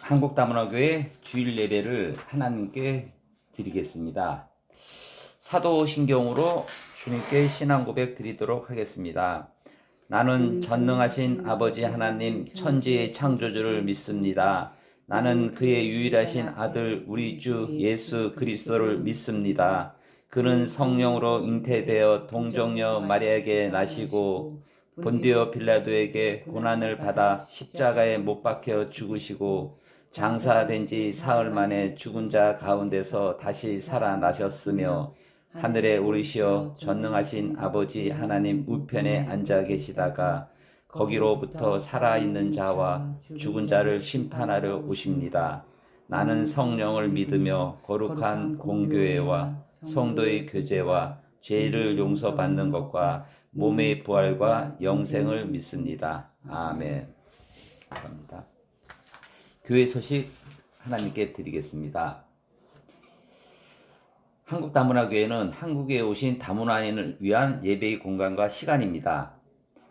한국다문화교회 주일 예배를 하나님께 드리겠습니다. 사도신경으로 주님께 신앙 고백 드리도록 하겠습니다. 나는 전능하신 아버지 하나님 천지의 창조주를 믿습니다. 나는 그의 유일하신 아들 우리 주 예수 그리스도를 믿습니다. 그는 성령으로 잉태되어 동정녀 마리아에게 나시고 본디오 빌라도에게 고난을 받아 십자가에 못 박혀 죽으시고 장사된 지 사흘 만에 죽은 자 가운데서 다시 살아나셨으며 하늘에 오르시어 전능하신 아버지 하나님 우편에 앉아 계시다가 거기로부터 살아있는 자와 죽은 자를 심판하려 오십니다. 나는 성령을 믿으며 거룩한 공교회와 성도의 교제와 죄를 용서받는 것과 몸의 부활과 영생을 믿습니다. 아멘. 감사합니다. 교회 소식 하나님께 드리겠습니다. 한국다문화교회는 한국에 오신 다문화인을 위한 예배의 공간과 시간입니다.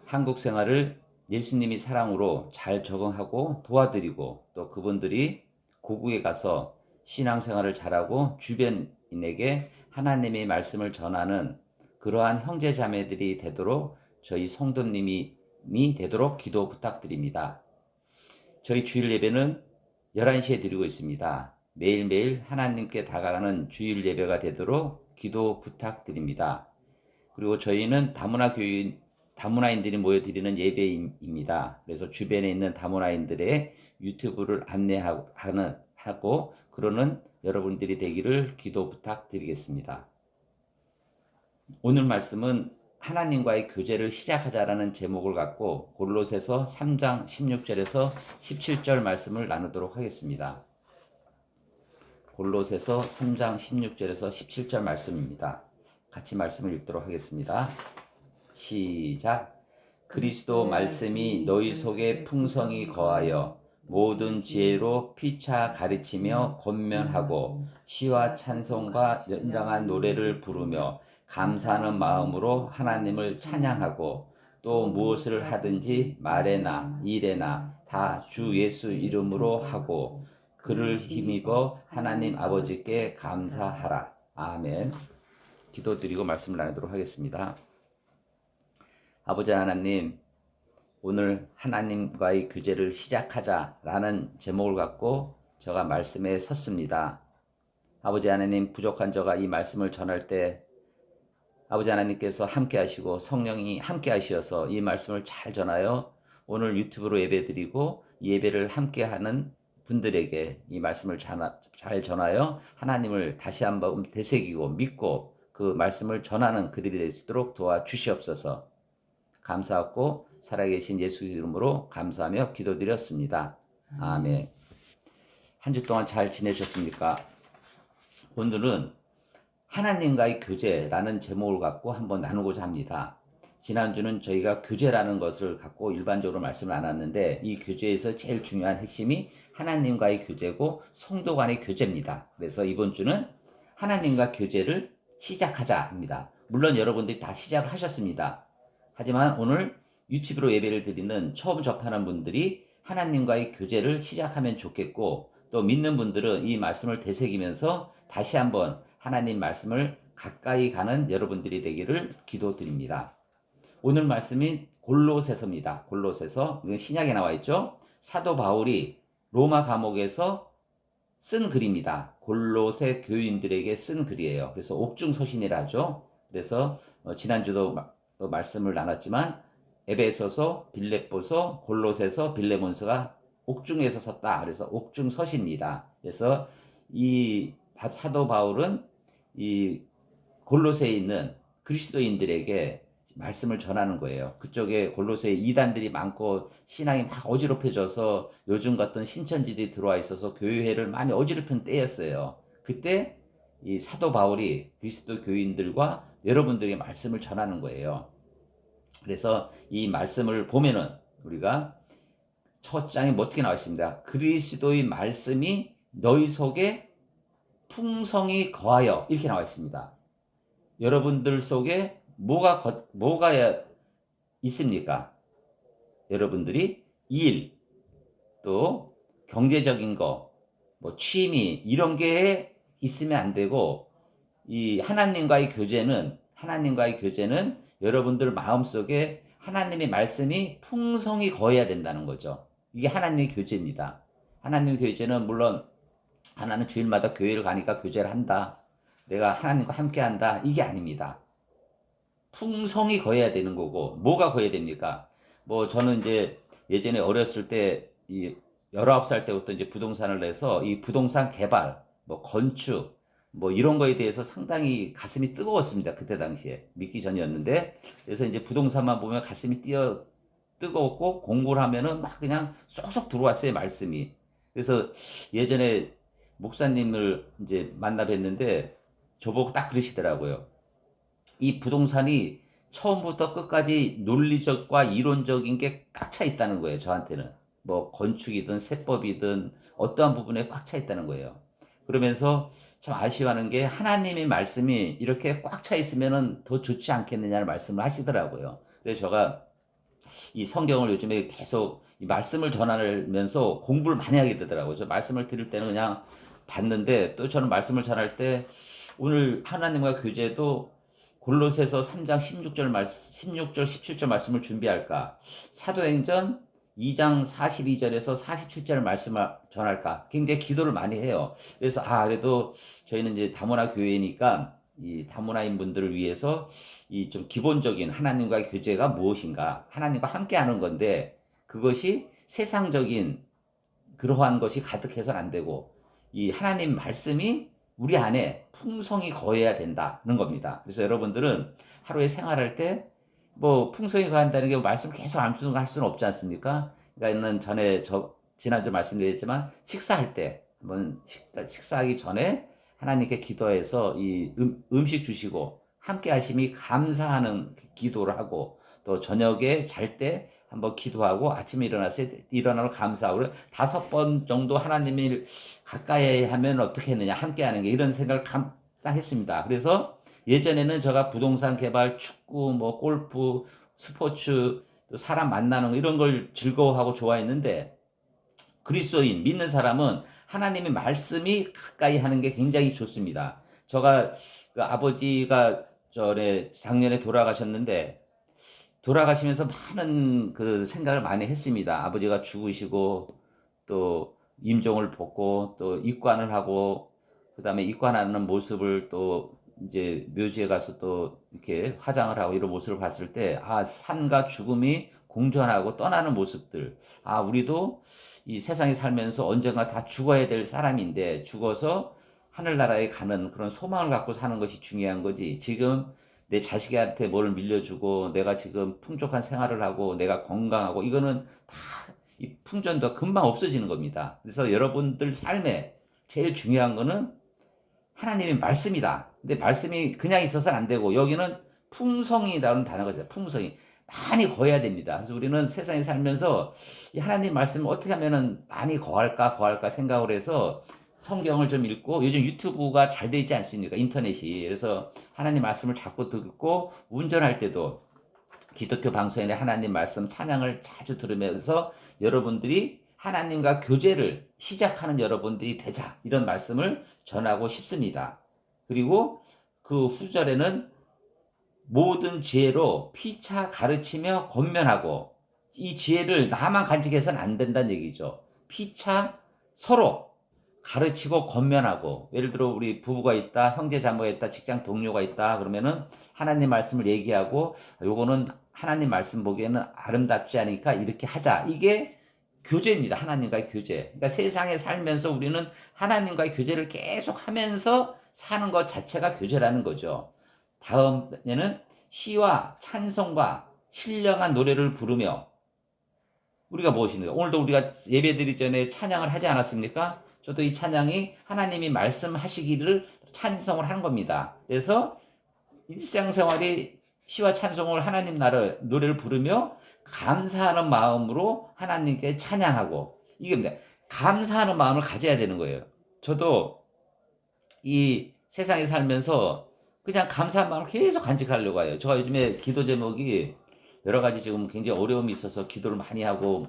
한국 생활을 예수님이 사랑으로 잘 적응하고 도와드리고 또 그분들이 고국에 가서 신앙생활을 잘하고 주변인에게 하나님의 말씀을 전하는 그러한 형제자매들이 되도록 저희 성도님이 되도록 기도 부탁드립니다. 저희 주일 예배는 11시에 드리고 있습니다. 매일매일 하나님께 다가가는 주일 예배가 되도록 기도 부탁드립니다. 그리고 저희는 다문화인들이 모여드리는 예배입니다. 그래서 주변에 있는 다문화인들의 유튜브를 안내하고 그러는 여러분들이 되기를 기도 부탁드리겠습니다. 오늘 말씀은 하나님과의 교제를 시작하자라는 제목을 갖고 골로새서 3장 16절에서 17절 말씀을 나누도록 하겠습니다. 골로새서 3장 16절에서 17절 말씀입니다. 같이 말씀을 읽도록 하겠습니다. 시작. 그리스도 말씀이 너희 속에 풍성히 거하여 모든 지혜로 피차 가르치며 권면하고 시와 찬송과 연장한 노래를 부르며 감사하는 마음으로 하나님을 찬양하고 또 무엇을 하든지 말에나 일에나 다 주 예수 이름으로 하고 그를 힘입어 하나님 아버지께 감사하라. 아멘. 기도드리고 말씀을 나누도록 하겠습니다. 아버지 하나님, 오늘 하나님과의 교제를 시작하자라는 제목을 갖고 제가 말씀에 섰습니다. 아버지 하나님, 부족한 저가 이 말씀을 전할 때 아버지 하나님께서 함께 하시고 성령이 함께 하셔서 이 말씀을 잘 전하여 오늘 유튜브로 예배드리고 예배를 함께 하는 분들에게 이 말씀을 잘 전하여 하나님을 다시 한번 되새기고 믿고 그 말씀을 전하는 그들이 될 수 있도록 도와주시옵소서. 감사하고 살아계신 예수 이름으로 감사하며 기도드렸습니다. 아멘. 한 주 동안 잘 지내셨습니까? 오늘은 하나님과의 교제라는 제목을 갖고 한번 나누고자 합니다. 지난주는 저희가 교제라는 것을 갖고 일반적으로 말씀을 나눴는데 이 교제에서 제일 중요한 핵심이 하나님과의 교제고 성도 간의 교제입니다. 그래서 이번 주는 하나님과 교제를 시작하자 합니다. 물론 여러분들이 다 시작을 하셨습니다. 하지만 오늘 유튜브로 예배를 드리는 처음 접하는 분들이 하나님과의 교제를 시작하면 좋겠고 또 믿는 분들은 이 말씀을 되새기면서 다시 한번 하나님 말씀을 가까이 가는 여러분들이 되기를 기도드립니다. 오늘 말씀이 골로새서입니다. 골로새서, 이건 신약에 나와 있죠. 사도 바울이 로마 감옥에서 쓴 글입니다. 골로새 교인들에게 쓴 글이에요. 그래서 옥중서신이라 하죠. 그래서 지난주도 말씀을 나눴지만 에베소서, 빌립보서, 골로새서, 빌레몬서가 옥중에서 썼다. 그래서 옥중서신입니다. 그래서 이 사도 바울은 이 골로새에 있는 그리스도인들에게 말씀을 전하는 거예요. 그쪽에 골로새에 이단들이 많고 신앙이 막 어지럽혀져서 요즘 같은 신천지들이 들어와 있어서 교회를 많이 어지럽힌 때였어요. 그때 이 사도 바울이 그리스도 교인들과 여러분들에게 말씀을 전하는 거예요. 그래서 이 말씀을 보면은 우리가 첫 장에 어떻게 나와 있습니다. 그리스도의 말씀이 너희 속에 풍성히 거하여 이렇게 나와 있습니다. 여러분들 속에 뭐가 있습니까? 여러분들이 일, 또 경제적인 거, 뭐 취미 이런 게 있으면 안 되고 이 하나님과의 교제는 여러분들 마음속에 하나님의 말씀이 풍성히 거해야 된다는 거죠. 이게 하나님의 교제입니다. 하나님의 교제는 물론 하나는 주일마다 교회를 가니까 교제를 한다. 내가 하나님과 함께 한다. 이게 아닙니다. 풍성히 거해야 되는 거고, 뭐가 거해야 됩니까? 뭐 저는 이제 예전에 어렸을 때, 19살 때부터 이제 부동산을 내서 이 부동산 개발, 뭐 건축, 뭐 이런 거에 대해서 상당히 가슴이 뜨거웠습니다. 그때 당시에. 믿기 전이었는데. 그래서 이제 부동산만 보면 가슴이 뜨거웠고, 공부를 하면은 막 그냥 쏙쏙 들어왔어요, 말씀이. 그래서 예전에 목사님을 이제 만나 뵀는데, 저보고 딱 그러시더라고요. 이 부동산이 처음부터 끝까지 논리적과 이론적인 게 꽉 차 있다는 거예요, 저한테는. 뭐 건축이든 세법이든 어떠한 부분에 꽉 차 있다는 거예요. 그러면서 참 아쉬워하는 게 하나님의 말씀이 이렇게 꽉 차 있으면은 더 좋지 않겠느냐는 말씀을 하시더라고요. 그래서 제가 이 성경을 요즘에 계속 이 말씀을 전하면서 공부를 많이 하게 되더라고요. 저 말씀을 드릴 때는 그냥 봤는데 또 저는 말씀을 전할 때 오늘 하나님과 교제도 골로새서 3장 16절 17절 말씀을 준비할까? 사도행전 2장 42절에서 47절 말씀을 전할까? 굉장히 기도를 많이 해요. 그래서 그래도 저희는 이제 다문화 교회니까 이 다문화인 분들을 위해서 이 좀 기본적인 하나님과의 교제가 무엇인가? 하나님과 함께 하는 건데 그것이 세상적인 그러한 것이 가득해서는 안 되고 이 하나님 말씀이 우리 안에 풍성히 거해야 된다는 겁니다. 그래서 여러분들은 하루에 생활할 때 뭐 풍성히 거한다는 게 말씀을 계속 암송할 수는 없지 않습니까? 그러니까는 지난주 말씀드렸지만 식사할 때 한번 식사하기 전에 하나님께 기도해서 이 음식 주시고 함께 하심이 감사하는 기도를 하고 또 저녁에 잘 때 한번 기도하고 아침에 일어나면 감사하고 5번 정도 하나님을 가까이 하면 어떻게 했느냐 함께 하는 게 이런 생각을 딱 했습니다. 그래서 예전에는 제가 부동산 개발, 축구, 뭐 골프, 스포츠, 또 사람 만나는 거 이런 걸 즐거워하고 좋아했는데 그리스도인 믿는 사람은 하나님의 말씀이 가까이 하는 게 굉장히 좋습니다. 제가 그 아버지가 작년에 돌아가셨는데 돌아가시면서 많은 그 생각을 많이 했습니다. 아버지가 죽으시고 또 임종을 벗고 또 입관을 하고 그다음에 입관하는 모습을 또 이제 묘지에 가서 또 이렇게 화장을 하고 이런 모습을 봤을 때 삶과 죽음이 공존하고 떠나는 모습들 우리도 이 세상에 살면서 언젠가 다 죽어야 될 사람인데 죽어서 하늘나라에 가는 그런 소망을 갖고 사는 것이 중요한 거지. 지금 내 자식한테 뭘 밀려주고 내가 지금 풍족한 생활을 하고 내가 건강하고 이거는 다 이 풍전도 금방 없어지는 겁니다. 그래서 여러분들 삶에 제일 중요한 거는 하나님의 말씀이다. 근데 말씀이 그냥 있어서는 안 되고 여기는 풍성이라는 단어가 있어요. 풍성이 많이 거해야 됩니다. 그래서 우리는 세상에 살면서 이 하나님 말씀을 어떻게 하면은 많이 거할까 생각을 해서 성경을 좀 읽고 요즘 유튜브가 잘 돼 있지 않습니까? 인터넷이. 그래서 하나님 말씀을 자꾸 듣고 운전할 때도 기독교 방송에 하나님 말씀 찬양을 자주 들으면서 여러분들이 하나님과 교제를 시작하는 여러분들이 되자 이런 말씀을 전하고 싶습니다. 그리고 그 후절에는 모든 지혜로 피차 가르치며 권면하고 이 지혜를 나만 간직해서는 안 된다는 얘기죠. 피차 서로 가르치고 권면하고 예를 들어 우리 부부가 있다, 형제 자매가 있다, 직장 동료가 있다 그러면은 하나님 말씀을 얘기하고 요거는 하나님 말씀 보기에는 아름답지 않으니까 이렇게 하자. 이게 교제입니다. 하나님과의 교제. 그러니까 세상에 살면서 우리는 하나님과의 교제를 계속 하면서 사는 것 자체가 교제라는 거죠. 다음에는 시와 찬송과 신령한 노래를 부르며 우리가 무엇입니까? 오늘도 우리가 예배드리기 전에 찬양을 하지 않았습니까? 저도 이 찬양이 하나님이 말씀하시기를 찬송을 한 겁니다. 그래서 일상생활이 시와 찬송을 하나님 나라 노래를 부르며 감사하는 마음으로 하나님께 찬양하고 이게 뭐냐? 감사하는 마음을 가져야 되는 거예요. 저도 이 세상에 살면서 그냥 감사한 마음을 계속 간직하려고 해요. 제가 요즘에 기도 제목이 여러 가지 지금 굉장히 어려움이 있어서 기도를 많이 하고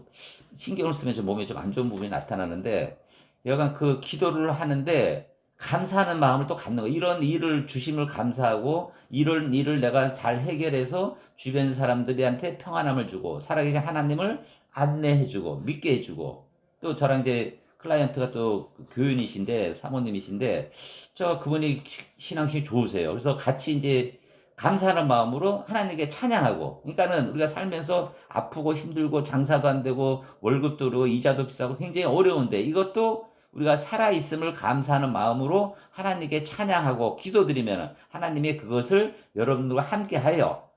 신경을 쓰면 좀 몸에 좀 안 좋은 부분이 나타나는데, 여간 그 기도를 하는데 감사하는 마음을 또 갖는 거. 이런 일을 주심을 감사하고 이런 일을 내가 잘 해결해서 주변 사람들한테 평안함을 주고 살아계신 하나님을 안내해주고 믿게 해주고, 또 저랑 이제 클라이언트가 또 교인이신데 사모님이신데 저 그분이 신앙심이 좋으세요. 그래서 같이 이제 감사하는 마음으로 하나님께 찬양하고, 그러니까는 우리가 살면서 아프고 힘들고 장사도 안 되고 월급도 그러고 이자도 비싸고 굉장히 어려운데 이것도 우리가 살아있음을 감사하는 마음으로 하나님께 찬양하고 기도드리면 하나님이 그것을 여러분들과 함께하여,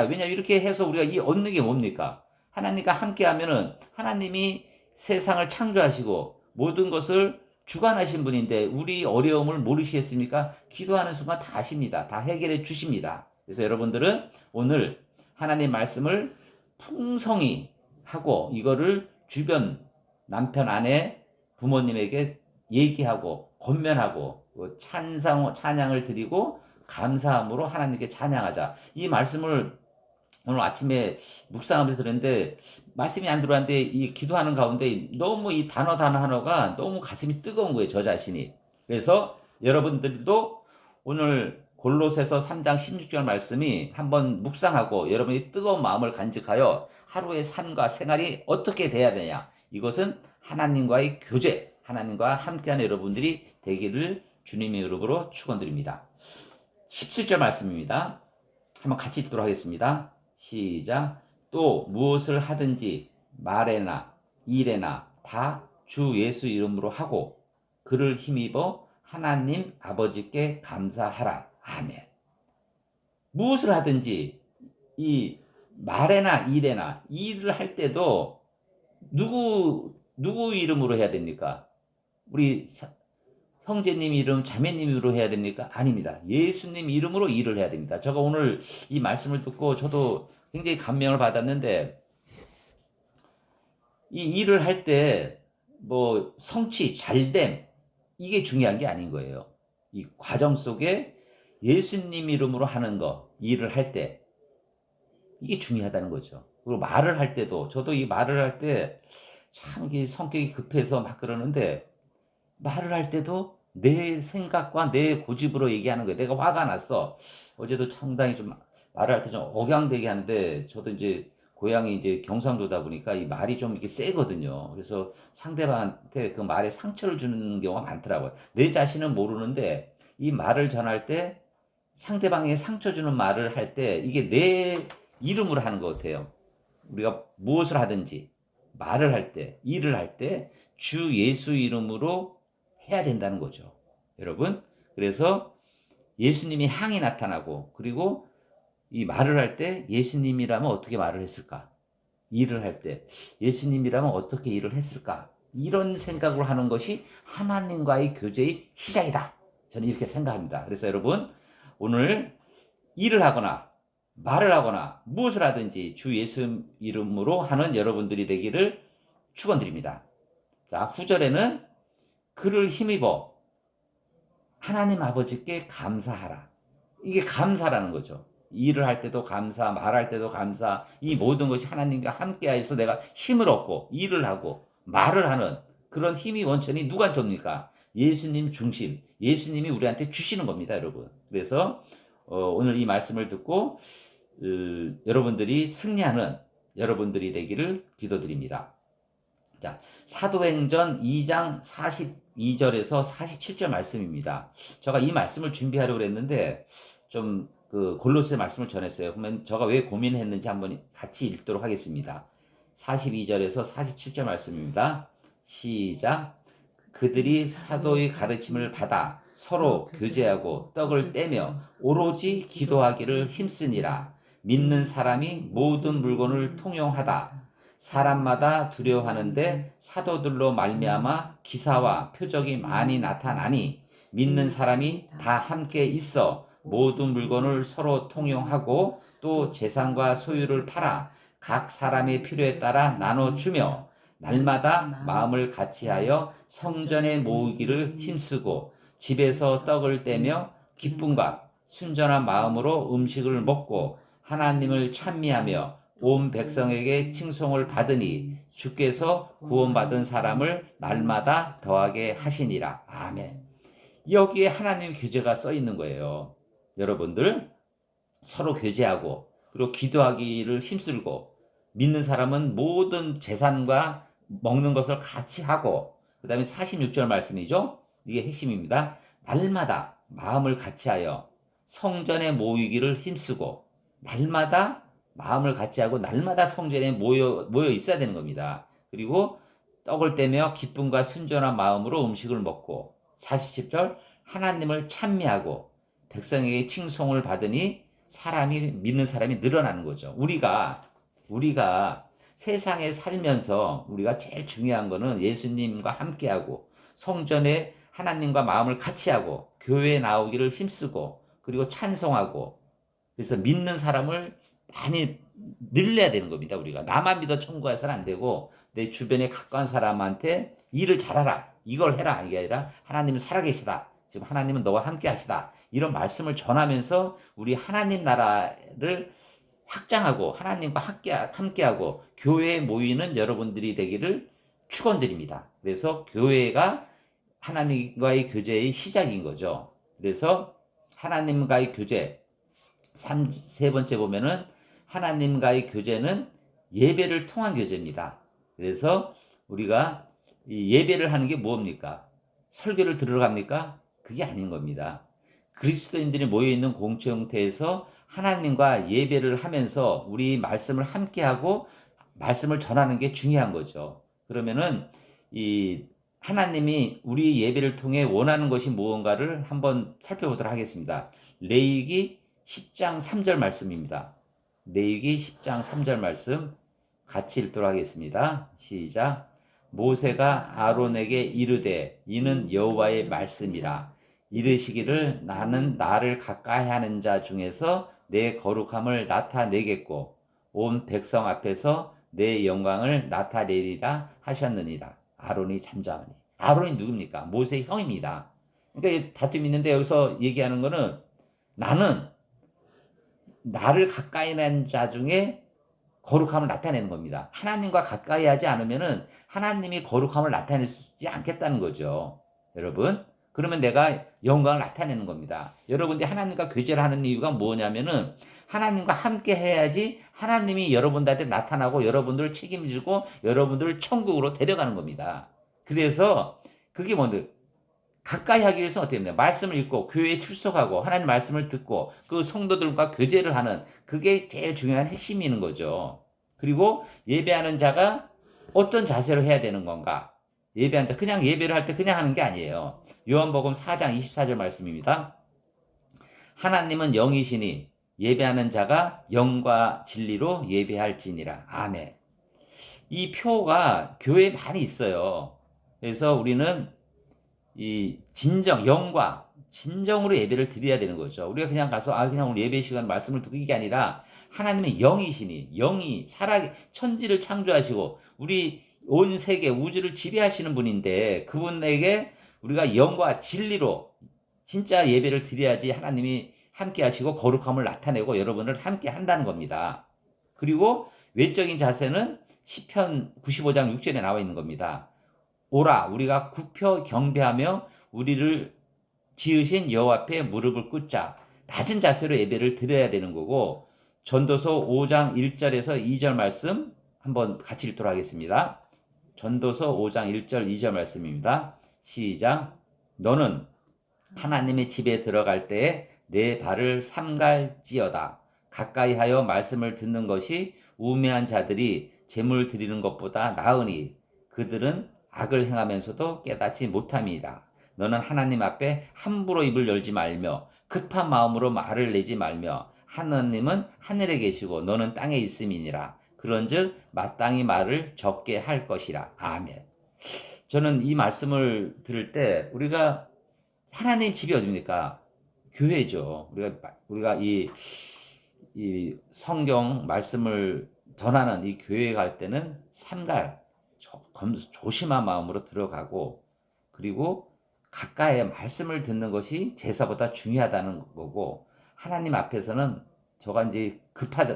왜냐하면 이렇게 해서 우리가 이 얻는 게 뭡니까? 하나님과 함께하면은 하나님이 세상을 창조하시고 모든 것을 주관하신 분인데 우리 어려움을 모르시겠습니까? 기도하는 순간 다 아십니다. 다 해결해 주십니다. 그래서 여러분들은 오늘 하나님 말씀을 풍성히 하고 이거를 주변 남편, 아내, 부모님에게 얘기하고 권면하고 찬양을 드리고 감사함으로 하나님께 찬양하자. 이 말씀을 오늘 아침에 묵상하면서 들었는데 말씀이 안 들어왔는데 이 기도하는 가운데 너무 이 단어 하나가 너무 가슴이 뜨거운 거예요. 저 자신이. 그래서 여러분들도 오늘 골로새서 3장 16절 말씀이 한번 묵상하고 여러분이 뜨거운 마음을 간직하여 하루의 삶과 생활이 어떻게 돼야 되냐. 이것은 하나님과의 교제, 하나님과 함께하는 여러분들이 되기를 주님의 이름으로 축원드립니다. 17절 말씀입니다. 한번 같이 읽도록 하겠습니다. 시작. 또 무엇을 하든지 말에나 일에나 다 주 예수 이름으로 하고 그를 힘입어 하나님 아버지께 감사하라. 아멘. 무엇을 하든지 이 말에나 일에나 일을 할 때도 누구 이름으로 해야 됩니까? 우리 형제님 이름, 자매님 이름으로 해야 됩니까? 아닙니다. 예수님 이름으로 일을 해야 됩니다. 제가 오늘 이 말씀을 듣고 저도 굉장히 감명을 받았는데 이 일을 할 때 뭐 성취, 잘됨 이게 중요한 게 아닌 거예요. 이 과정 속에 예수님 이름으로 하는 거, 일을 할 때 이게 중요하다는 거죠. 그리고 말을 할 때도 저도 이 말을 할 때 참 성격이 급해서 막 그러는데 말을 할 때도 내 생각과 내 고집으로 얘기하는 거예요. 내가 화가 났어. 어제도 상당히 좀 말을 할 때 좀 억양되게 하는데 저도 이제 고향이 이제 경상도다 보니까 이 말이 좀 이렇게 세거든요. 그래서 상대방한테 그 말에 상처를 주는 경우가 많더라고요. 내 자신은 모르는데 이 말을 전할 때 상대방에게 상처 주는 말을 할 때 이게 내 이름으로 하는 것 같아요. 우리가 무엇을 하든지 말을 할 때, 일을 할 때 주 예수 이름으로 해야 된다는 거죠. 여러분, 그래서 예수님이 향이 나타나고 그리고 이 말을 할 때 예수님이라면 어떻게 말을 했을까? 일을 할 때 예수님이라면 어떻게 일을 했을까? 이런 생각을 하는 것이 하나님과의 교제의 시작이다. 저는 이렇게 생각합니다. 그래서 여러분, 오늘 일을 하거나 말을 하거나 무엇을 하든지 주 예수 이름으로 하는 여러분들이 되기를 축원드립니다. 자, 9절에는 그를 힘입어 하나님 아버지께 감사하라. 이게 감사라는 거죠. 일을 할 때도 감사, 말할 때도 감사, 이 모든 것이 하나님과 함께하여서 내가 힘을 얻고 일을 하고 말을 하는 그런 힘이 원천이 누구한테 옵니까? 예수님 중심, 예수님이 우리한테 주시는 겁니다, 여러분. 그래서 오늘 이 말씀을 듣고 여러분들이 승리하는 여러분들이 되기를 기도드립니다. 자, 사도행전 2장 42절에서 47절 말씀입니다. 제가 이 말씀을 준비하려고 했는데 좀 그 골로새 말씀을 전했어요. 그러면 제가 왜 고민했는지 한번 같이 읽도록 하겠습니다. 42절에서 47절 말씀입니다. 시작. 그들이 사도의 가르침을 받아 서로 교제하고 떡을 떼며 오로지 기도하기를 힘쓰니라. 믿는 사람이 모든 물건을 통용하다. 사람마다 두려워하는데 사도들로 말미암아 기사와 표적이 많이 나타나니 믿는 사람이 다 함께 있어 모든 물건을 서로 통용하고 또 재산과 소유를 팔아 각 사람의 필요에 따라 나눠주며 날마다 마음을 같이하여 성전에 모으기를 힘쓰고 집에서 떡을 떼며 기쁨과 순전한 마음으로 음식을 먹고 하나님을 찬미하며 온 백성에게 칭송을 받으니 주께서 구원받은 사람을 날마다 더하게 하시니라. 아멘. 여기에 하나님의 교제가 써 있는 거예요. 여러분들 서로 교제하고 그리고 기도하기를 힘쓸고 믿는 사람은 모든 재산과 먹는 것을 같이 하고 그 다음에 46절 말씀이죠. 이게 핵심입니다. 날마다 마음을 같이하여 성전에 모이기를 힘쓰고 날마다 마음을 같이하고 날마다 성전에 모여 있어야 되는 겁니다. 그리고 떡을 떼며 기쁨과 순전한 마음으로 음식을 먹고 47절 하나님을 찬미하고 백성에게 칭송을 받으니 믿는 사람이 늘어나는 거죠. 우리가 세상에 살면서 우리가 제일 중요한 거는 예수님과 함께하고 성전에 하나님과 마음을 같이 하고 교회에 나오기를 힘쓰고 그리고 찬송하고 그래서 믿는 사람을 많이 늘려야 되는 겁니다. 우리가 나만 믿어 천국에서는 안 되고 내 주변에 가까운 사람한테 일을 잘하라 이걸 해라 이게 아니라 하나님은 살아계시다. 지금 하나님은 너와 함께 하시다. 이런 말씀을 전하면서 우리 하나님 나라를 확장하고 하나님과 함께하고 교회에 모이는 여러분들이 되기를 축원드립니다. 그래서 교회가 하나님과의 교제의 시작인 거죠. 그래서 하나님과의 교제 세 번째 보면은 하나님과의 교제는 예배를 통한 교제입니다. 그래서 우리가 이 예배를 하는 게 뭡니까? 설교를 들으러 갑니까? 그게 아닌 겁니다. 그리스도인들이 모여있는 공체 형태에서 하나님과 예배를 하면서 우리 말씀을 함께하고 말씀을 전하는 게 중요한 거죠. 그러면은 이 하나님이 우리 예배를 통해 원하는 것이 무언가를 한번 살펴보도록 하겠습니다. 레위기 10장 3절 말씀입니다. 레위기 10장 3절 말씀 같이 읽도록 하겠습니다. 시작. 모세가 아론에게 이르되 이는 여호와의 말씀이라. 이르시기를 나는 나를 가까이 하는 자 중에서 내 거룩함을 나타내겠고 온 백성 앞에서 내 영광을 나타내리라 하셨느니라. 아론이 잠잠하니. 아론이 누굽니까? 모세의 형입니다. 그러니까 다툼이 있는데 여기서 얘기하는 거는 나는 나를 가까이 하는 자 중에 거룩함을 나타내는 겁니다. 하나님과 가까이 하지 않으면은 하나님이 거룩함을 나타낼 수 있지 않겠다는 거죠. 여러분. 그러면 내가 영광을 나타내는 겁니다. 여러분들이 하나님과 교제를 하는 이유가 뭐냐면은 하나님과 함께 해야지 하나님이 여러분들한테 나타나고 여러분들을 책임지고 여러분들을 천국으로 데려가는 겁니다. 그래서 그게 뭔데? 가까이 하기 위해서 어떻게 됩니까? 말씀을 읽고 교회에 출석하고 하나님 말씀을 듣고 그 성도들과 교제를 하는 그게 제일 중요한 핵심이 있는 거죠. 그리고 예배하는 자가 어떤 자세로 해야 되는 건가? 예배하는 자 그냥 예배를 할 때 그냥 하는 게 아니에요. 요한복음 4장 24절 말씀입니다. 하나님은 영이시니 예배하는 자가 영과 진리로 예배할지니라. 아멘. 이 표가 교회에 많이 있어요. 그래서 우리는 이 영과 진정으로 예배를 드려야 되는 거죠. 우리가 그냥 가서 그냥 오늘 예배 시간 말씀을 듣고 이게 아니라 하나님의 영이시니 영이 천지를 창조하시고 우리 온 세계 우주를 지배하시는 분인데 그분에게 우리가 영과 진리로 진짜 예배를 드려야지 하나님이 함께 하시고 거룩함을 나타내고 여러분을 함께 한다는 겁니다. 그리고 외적인 자세는 시편 95장 6절에 나와 있는 겁니다. 오라 우리가 굽혀 경배하며 우리를 지으신 여호와 앞에 무릎을 꿇자. 낮은 자세로 예배를 드려야 되는 거고 전도서 5장 1절에서 2절 말씀 한번 같이 읽도록 하겠습니다. 전도서 5장 1절 2절 말씀입니다. 시작. 너는 하나님의 집에 들어갈 때에 내 발을 삼갈지어다. 가까이 하여 말씀을 듣는 것이 우매한 자들이 제물 드리는 것보다 나으니 그들은 악을 행하면서도 깨닫지 못함이라. 너는 하나님 앞에 함부로 입을 열지 말며 급한 마음으로 말을 내지 말며 하나님은 하늘에 계시고 너는 땅에 있음이니라. 그런즉 마땅히 말을 적게 할 것이라. 아멘. 저는 이 말씀을 들을 때 우리가 하나님 집이 어디입니까? 교회죠. 우리가 이 성경 말씀을 전하는 이 교회에 갈 때는 조심한 마음으로 들어가고 그리고 가까이 말씀을 듣는 것이 제사보다 중요하다는 거고 하나님 앞에서는 저가 이제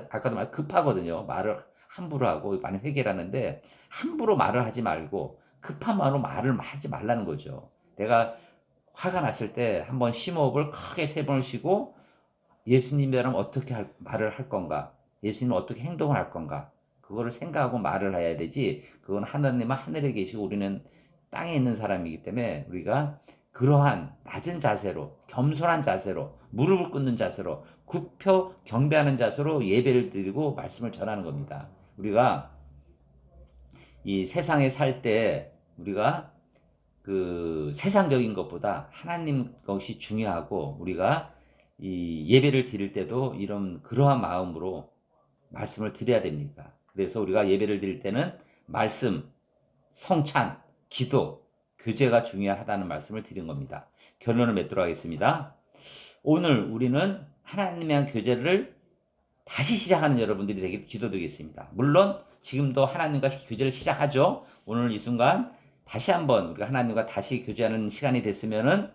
아까도 급하거든요. 말을 함부로 하고 많이 회개를 하는데 함부로 말을 하지 말고 급한 마음으로 말을 하지 말라는 거죠. 내가 화가 났을 때 한번 심호흡을 크게 3번을 쉬고 예수님이라면 어떻게 말을 할 건가? 예수님은 어떻게 행동을 할 건가? 그거를 생각하고 말을 해야 되지. 그건 하나님은 하늘에 계시고 우리는 땅에 있는 사람이기 때문에 우리가 그러한 낮은 자세로, 겸손한 자세로, 무릎을 꿇는 자세로, 굽혀 경배하는 자세로 예배를 드리고 말씀을 전하는 겁니다. 우리가 이 세상에 살 때 우리가 그 세상적인 것보다 하나님 것이 중요하고 우리가 이 예배를 드릴 때도 이런 그러한 마음으로 말씀을 드려야 됩니다. 그래서 우리가 예배를 드릴 때는 말씀, 성찬, 기도, 교제가 중요하다는 말씀을 드린 겁니다. 결론을 맺도록 하겠습니다. 오늘 우리는 하나님의 교제를 다시 시작하는 여러분들이 되길 기도드리겠습니다. 물론 지금도 하나님과 교제를 시작하죠. 오늘 이 순간 다시 한번 우리가 하나님과 다시 교제하는 시간이 됐으면은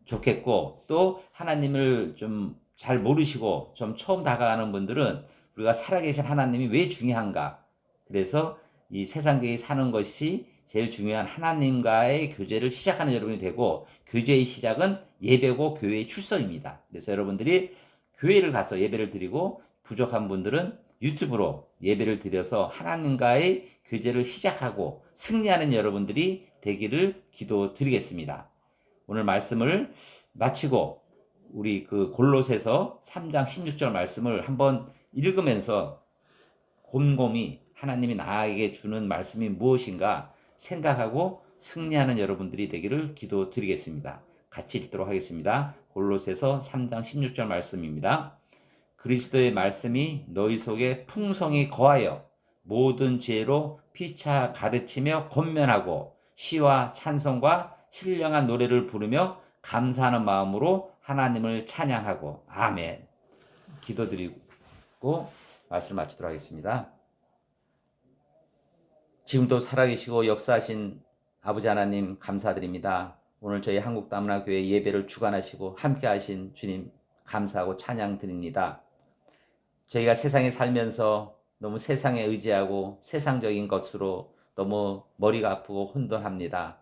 좋겠고, 또 하나님을 좀 잘 모르시고 좀 처음 다가가는 분들은 우리가 살아계신 하나님이 왜 중요한가, 그래서 이 세상계에 사는 것이 제일 중요한 하나님과의 교제를 시작하는 여러분이 되고, 교제의 시작은 예배고 교회의 출석입니다. 그래서 여러분들이 교회를 가서 예배를 드리고 부족한 분들은 유튜브로 예배를 드려서 하나님과의 교제를 시작하고 승리하는 여러분들이 되기를 기도드리겠습니다. 오늘 말씀을 마치고 우리 그 골로새서 3장 16절 말씀을 한번 읽으면서 곰곰이 하나님이 나에게 주는 말씀이 무엇인가 생각하고 승리하는 여러분들이 되기를 기도드리겠습니다. 같이 읽도록 하겠습니다. 골로새서 3장 16절 말씀입니다. 그리스도의 말씀이 너희 속에 풍성히 거하여 모든 지혜로 피차 가르치며 권면하고 시와 찬송과 신령한 노래를 부르며 감사하는 마음으로 하나님을 찬양하고. 아멘. 기도드리고 말씀 마치도록 하겠습니다. 지금도 살아계시고 역사하신 아버지 하나님 감사드립니다. 오늘 저희 한국다문화교회 예배를 주관하시고 함께하신 주님 감사하고 찬양드립니다. 저희가 세상에 살면서 너무 세상에 의지하고 세상적인 것으로 너무 머리가 아프고 혼돈합니다.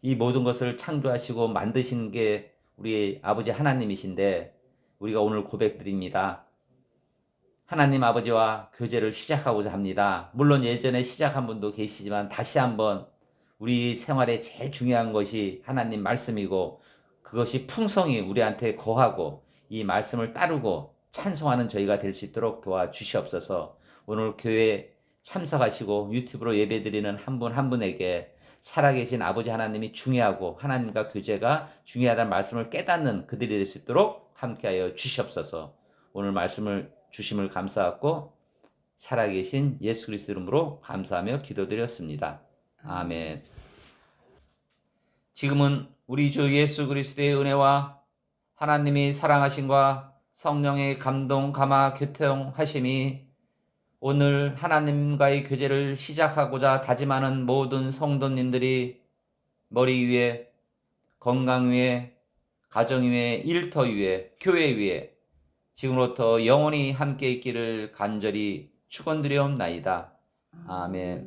이 모든 것을 창조하시고 만드신 게 우리 아버지 하나님이신데 우리가 오늘 고백드립니다. 하나님 아버지와 교제를 시작하고자 합니다. 물론 예전에 시작한 분도 계시지만 다시 한번 우리 생활에 제일 중요한 것이 하나님 말씀이고 그것이 풍성히 우리한테 거하고 이 말씀을 따르고 찬송하는 저희가 될 수 있도록 도와주시옵소서. 오늘 교회 참석하시고 유튜브로 예배드리는 한 분 한 분에게 살아계신 아버지 하나님이 중요하고 하나님과 교제가 중요하다는 말씀을 깨닫는 그들이 될 수 있도록 함께하여 주시옵소서. 오늘 말씀을 주심을 감사하고 살아계신 예수 그리스도 이름으로 감사하며 기도드렸습니다. 아멘. 지금은 우리 주 예수 그리스도의 은혜와 하나님이 사랑하심과 성령의 감동, 감화, 교통하심이 오늘 하나님과의 교제를 시작하고자 다짐하는 모든 성도님들이 머리 위에, 건강 위에, 가정 위에, 일터 위에, 교회 위에 지금부터 영원히 함께 있기를 간절히 축원드리옵나이다. 아멘.